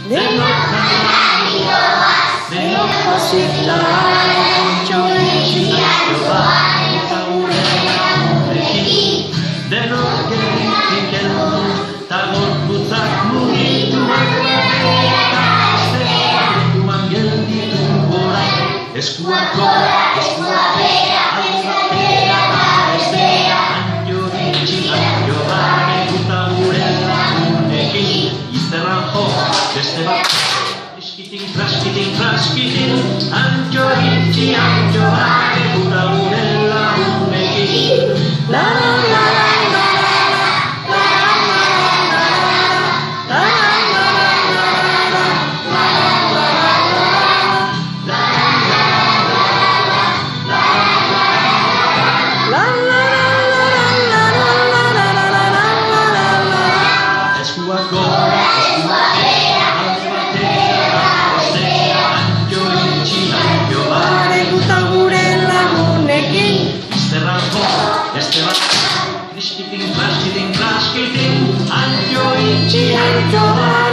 denok ari doaz, denok pozik gara, antxo itxi antxoa, eta gure lagunekin, denok gerritik heldu, ta gorputzak mugituak, eta bestean gelditu orain, eskuak gora, eskuak bera, alde batera eta bestea, antxo itxi antxoa, eta gure lagunekin, izterran jo, beste bat, traskitin, traskitin, traskitin, antxo itxi antxoa, eta gure lagunekin, la la la la. Traskitin, traskitin, traskitin, antxo itxi antxoa.